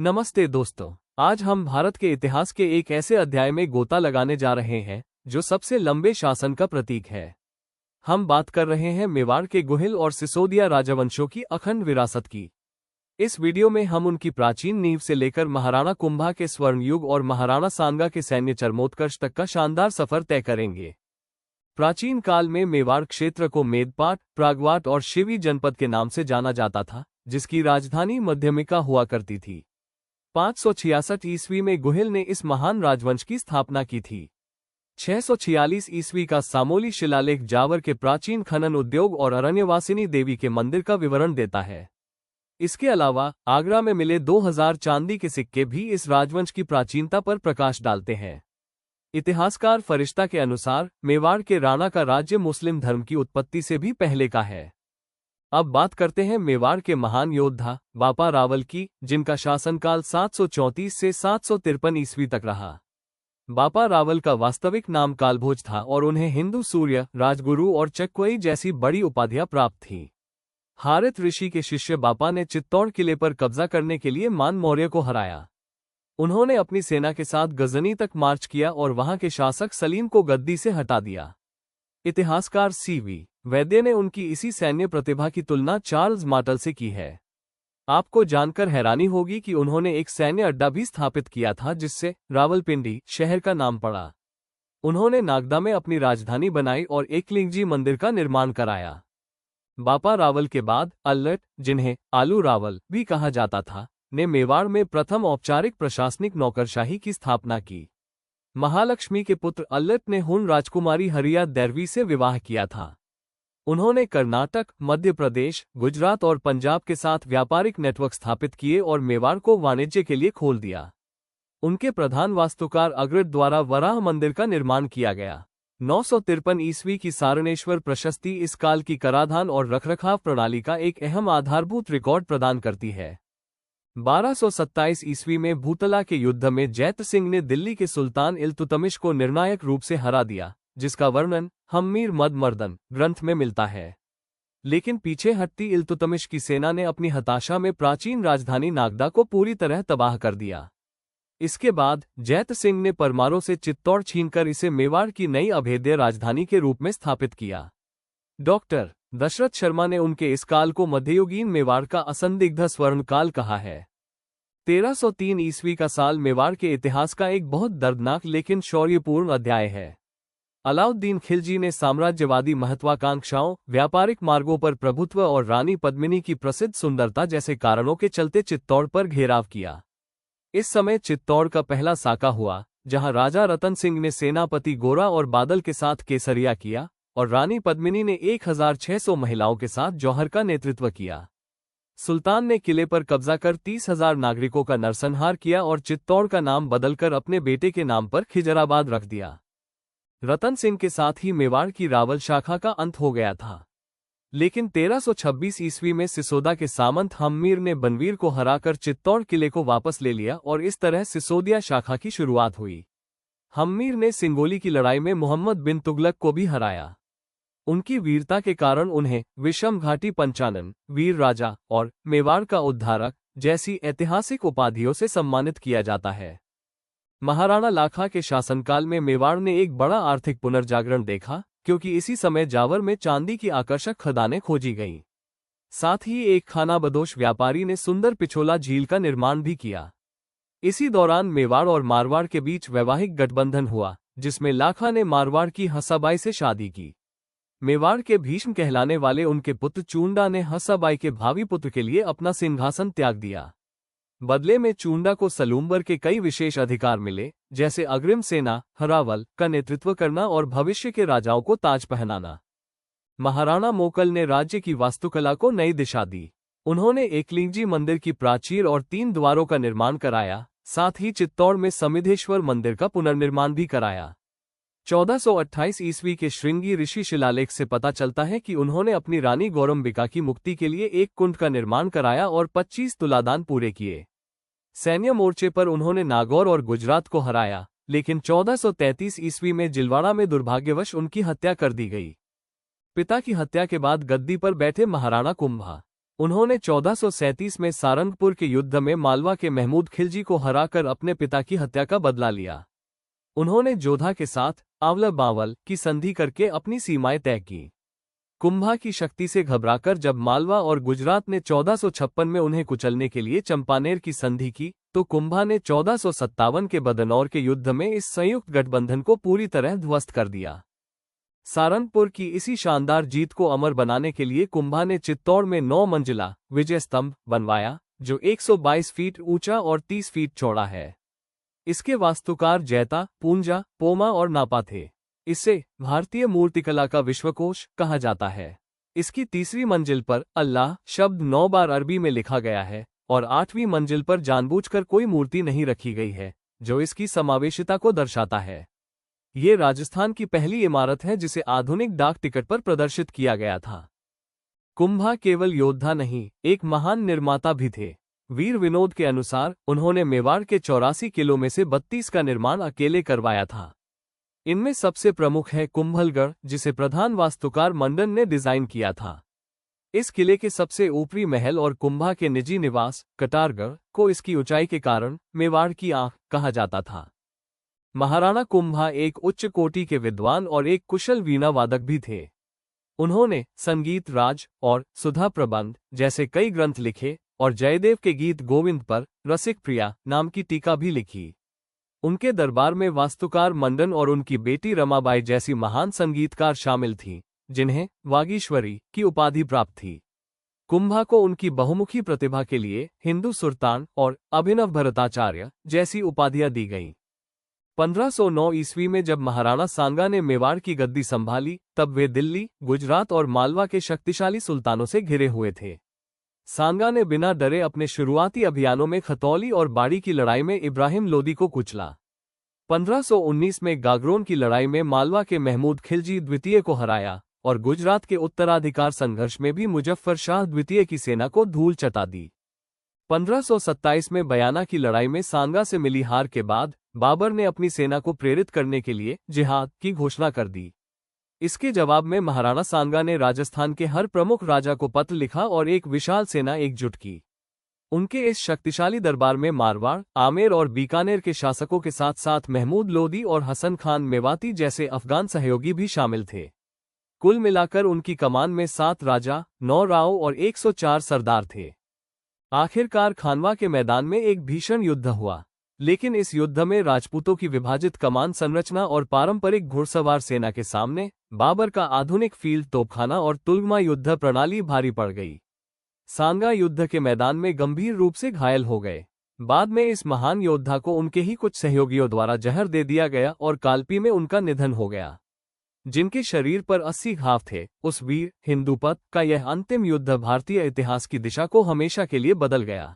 नमस्ते दोस्तों, आज हम भारत के इतिहास के एक ऐसे अध्याय में गोता लगाने जा रहे हैं जो सबसे लंबे शासन का प्रतीक है। हम बात कर रहे हैं मेवाड़ के गुहिल और सिसोदिया राजवंशों की अखंड विरासत की। इस वीडियो में हम उनकी प्राचीन नींव से लेकर महाराणा कुंभा के स्वर्ण युग और महाराणा सांगा के सैन्य चरमोत्कर्ष तक का शानदार सफर तय करेंगे। प्राचीन काल में मेवाड़ क्षेत्र को मेदपाट, प्रागवाट और शिवी जनपद के नाम से जाना जाता था, जिसकी राजधानी मध्यमिका हुआ करती थी। 566 ईस्वी में गुहिल ने इस महान राजवंश की स्थापना की थी। 646 ईस्वी का सामोली शिलालेख जावर के प्राचीन खनन उद्योग और अरण्यवासिनी देवी के मंदिर का विवरण देता है। इसके अलावा आगरा में मिले 2000 चांदी के सिक्के भी इस राजवंश की प्राचीनता पर प्रकाश डालते हैं। इतिहासकार फरिश्ता के अनुसार मेवाड़ के राणा का राज्य मुस्लिम धर्म की उत्पत्ति से भी पहले का है। अब बात करते हैं मेवाड़ के महान योद्धा बापा रावल की, जिनका शासनकाल 734 से 753 ईस्वी तक रहा। बापा रावल का वास्तविक नाम कालभोज था और उन्हें हिंदू सूर्य, राजगुरु और चक्वई जैसी बड़ी उपाधियां प्राप्त थीं। हारित ऋषि के शिष्य बापा ने चित्तौड़ किले पर कब्जा करने के लिए मान मौर्य को हराया। उन्होंने अपनी सेना के साथ गजनी तक मार्च किया और वहां के शासक सलीम को गद्दी से हटा दिया। इतिहासकार सीवी वैद्य ने उनकी इसी सैन्य प्रतिभा की तुलना चार्ल्स मार्टल से की है। आपको जानकर हैरानी होगी कि उन्होंने एक सैन्य अड्डा भी स्थापित किया था, जिससे रावलपिंडी शहर का नाम पड़ा। उन्होंने नागदा में अपनी राजधानी बनाई और एकलिंगजी मंदिर का निर्माण कराया। बापा रावल के बाद अल्लट, जिन्हें आलू रावल भी कहा जाता था, ने मेवाड़ में प्रथम औपचारिक प्रशासनिक नौकरशाही की स्थापना की। महालक्ष्मी के पुत्र अल्लट ने हुन राजकुमारी हरिया दैरवी से विवाह किया था। उन्होंने कर्नाटक, मध्य प्रदेश, गुजरात और पंजाब के साथ व्यापारिक नेटवर्क स्थापित किए और मेवाड़ को वाणिज्य के लिए खोल दिया। उनके प्रधान वास्तुकार अग्रद द्वारा वराह मंदिर का निर्माण किया गया। 953 ईस्वी की सारणेश्वर प्रशस्ति इस काल की कराधान और रखरखाव प्रणाली का एक अहम आधारभूत रिकॉर्ड प्रदान करती है। 1227 ईस्वी में भूतला के युद्ध में जैत सिंह ने दिल्ली के सुल्तान इल्तुतमिश को निर्णायक रूप से हरा दिया, जिसका वर्णन हम्मीर मद मर्दन ग्रंथ में मिलता है। लेकिन पीछे हटती इल्तुतमिश की सेना ने अपनी हताशा में प्राचीन राजधानी नागदा को पूरी तरह तबाह कर दिया। इसके बाद जैत सिंह ने परमारों से चित्तौड़ छीनकर इसे मेवाड़ की नई अभेद्य राजधानी के रूप में स्थापित किया। डॉक्टर दशरथ शर्मा ने उनके इस काल को मध्ययुगीन मेवाड़ का असंदिग्ध स्वर्ण काल कहा है। 1303 ईस्वी का साल मेवाड़ के इतिहास का एक बहुत दर्दनाक लेकिन शौर्यपूर्ण अध्याय है। अलाउद्दीन खिलजी ने साम्राज्यवादी महत्वाकांक्षाओं, व्यापारिक मार्गों पर प्रभुत्व और रानी पद्मिनी की प्रसिद्ध सुंदरता जैसे कारणों के चलते चित्तौड़ पर घेराव किया। इस समय चित्तौड़ का पहला साका हुआ, जहां राजा रतन सिंह ने सेनापति गोरा और बादल के साथ केसरिया किया और रानी पद्मिनी ने 1600 महिलाओं के साथ जौहर का नेतृत्व किया। सुल्तान ने किले पर कब्जा कर 30,000 नागरिकों का नरसंहार किया और चित्तौड़ का नाम बदलकर अपने बेटे के नाम पर खिजराबाद रख दिया। रतन सिंह के साथ ही मेवाड़ की रावल शाखा का अंत हो गया था। लेकिन 1326 ईस्वी में सिसोदा के सामंत हम्मीर ने बनवीर को हराकर चित्तौड़ किले को वापस ले लिया और इस तरह सिसोदिया शाखा की शुरुआत हुई। हम्मीर ने सिंगोली की लड़ाई में मोहम्मद बिन तुगलक को भी हराया। उनकी वीरता के कारण उन्हें विषम घाटी पंचानन, वीर राजा और मेवाड़ का उद्धारक जैसी ऐतिहासिक उपाधियों से सम्मानित किया जाता है। महाराणा लाखा के शासनकाल में मेवाड़ ने एक बड़ा आर्थिक पुनर्जागरण देखा, क्योंकि इसी समय जावर में चांदी की आकर्षक खदानें खोजी गईं। साथ ही एक खानाबदोश व्यापारी ने सुंदर पिछोला झील का निर्माण भी किया। इसी दौरान मेवाड़ और मारवाड़ के बीच वैवाहिक गठबंधन हुआ, जिसमें लाखा ने मारवाड़ की हंसाबाई से शादी की। मेवाड़ के भीष्म कहलाने वाले उनके पुत्र चूंडा ने हंसाबाई के भावी पुत्र के लिए अपना सिंहासन त्याग दिया। बदले में चूंडा को सलूम्बर के कई विशेष अधिकार मिले, जैसे अग्रिम सेना, हरावल का नेतृत्व करना और भविष्य के राजाओं को ताज पहनाना। महाराणा मोकल ने राज्य की वास्तुकला को नई दिशा दी। उन्होंने एकलिंगजी मंदिर की प्राचीर और 3 द्वारों का निर्माण कराया, साथ ही चित्तौड़ में समिधेश्वर मंदिर का पुनर्निर्माण भी कराया। 1428 ईस्वी के श्रृंगी ऋषि शिलालेख से पता चलता है कि उन्होंने अपनी रानी गौरम्बिका की मुक्ति के लिए एक कुंड का निर्माण कराया और 25 तुलादान पूरे किए। सैन्य मोर्चे पर उन्होंने नागौर और गुजरात को हराया, लेकिन 1433 ईस्वी में जिलवाड़ा में दुर्भाग्यवश उनकी हत्या कर दी गई। पिता की हत्या के बाद गद्दी पर बैठे महाराणा कुंभा उन्होंने 1437 में सारंगपुर के युद्ध में मालवा के महमूद खिलजी को हराकर अपने पिता की हत्या का बदला लिया। उन्होंने जोधा के साथ आवल बावल की संधि करके अपनी सीमाएं तय की। कुंभा की शक्ति से घबराकर जब मालवा और गुजरात ने 1456 में उन्हें कुचलने के लिए चंपानेर की संधि की, तो कुंभा ने 1457 के बदनौर के युद्ध में इस संयुक्त गठबंधन को पूरी तरह ध्वस्त कर दिया। सारंगपुर की इसी शानदार जीत को अमर बनाने के लिए कुंभा ने चित्तौड़ में 9 मंजिला विजय स्तंभ बनवाया, जो 122 फीट ऊंचा और 30 फीट चौड़ा है। इसके वास्तुकार जैता, पूंजा, पोमा और नापा थे। इसे भारतीय मूर्तिकला का विश्वकोश कहा जाता है। इसकी तीसरी मंजिल पर अल्लाह शब्द 9 बार अरबी में लिखा गया है और 8वीं मंजिल पर जानबूझकर कोई मूर्ति नहीं रखी गई है, जो इसकी समावेशिता को दर्शाता है। ये राजस्थान की पहली इमारत है जिसे आधुनिक डाक टिकट पर प्रदर्शित किया गया था। कुंभा केवल योद्धा नहीं, एक महान निर्माता भी थे। वीर विनोद के अनुसार उन्होंने मेवाड़ के 84 किलों में से 32 का निर्माण अकेले करवाया था। इनमें सबसे प्रमुख है कुंभलगढ़, जिसे प्रधान वास्तुकार मंडन ने डिजाइन किया था। इस किले के सबसे ऊपरी महल और कुंभा के निजी निवास कटारगढ़ को इसकी ऊंचाई के कारण मेवाड़ की आंख कहा जाता था। महाराणा कुंभा एक उच्च कोटि के विद्वान और एक कुशल वीणा वादक भी थे। उन्होंने संगीत राज और सुधा प्रबंध जैसे कई ग्रंथ लिखे और जयदेव के गीत गोविंद पर रसिक प्रिया नाम की टीका भी लिखी। उनके दरबार में वास्तुकार मंडन और उनकी बेटी रमाबाई जैसी महान संगीतकार शामिल थीं, जिन्हें वागीश्वरी की उपाधि प्राप्त थी। कुंभा को उनकी बहुमुखी प्रतिभा के लिए हिंदू सुल्तान और अभिनव भरताचार्य जैसी उपाधियां दी गईं। 1509 ईस्वी में जब महाराणा सांगा ने मेवाड़ की गद्दी संभाली, तब वे दिल्ली, गुजरात और मालवा के शक्तिशाली सुल्तानों से घिरे हुए थे। सांगा ने बिना डरे अपने शुरुआती अभियानों में खतौली और बाड़ी की लड़ाई में इब्राहिम लोदी को कुचला। 1519 में गागरोन की लड़ाई में मालवा के महमूद खिलजी द्वितीय को हराया और गुजरात के उत्तराधिकार संघर्ष में भी मुजफ्फर शाह द्वितीय की सेना को धूल चटा दी। 1527 में बयाना की लड़ाई में सांगा से मिली हार के बाद बाबर ने अपनी सेना को प्रेरित करने के लिए जिहाद की घोषणा कर दी। इसके जवाब में महाराणा सांगा ने राजस्थान के हर प्रमुख राजा को पत्र लिखा और एक विशाल सेना एकजुट की। उनके इस शक्तिशाली दरबार में मारवाड़, आमेर और बीकानेर के शासकों के साथ साथ महमूद लोदी और हसन खान मेवाती जैसे अफगान सहयोगी भी शामिल थे। कुल मिलाकर उनकी कमान में 7 राजा, 9 राव और 104 सरदार थे। आखिरकार खानवा के मैदान में एक भीषण युद्ध हुआ, लेकिन इस युद्ध में राजपूतों की विभाजित कमान संरचना और पारंपरिक घुड़सवार सेना के सामने बाबर का आधुनिक फील्ड तोपखाना और तुलगमा युद्ध प्रणाली भारी पड़ गई। सांगा युद्ध के मैदान में गंभीर रूप से घायल हो गए। बाद में इस महान योद्धा को उनके ही कुछ सहयोगियों द्वारा जहर दे दिया गया और कालपी में उनका निधन हो गया। जिनके शरीर पर 80 घाव थे, उस वीर हिंदूपत का यह अंतिम युद्ध भारतीय इतिहास की दिशा को हमेशा के लिए बदल गया।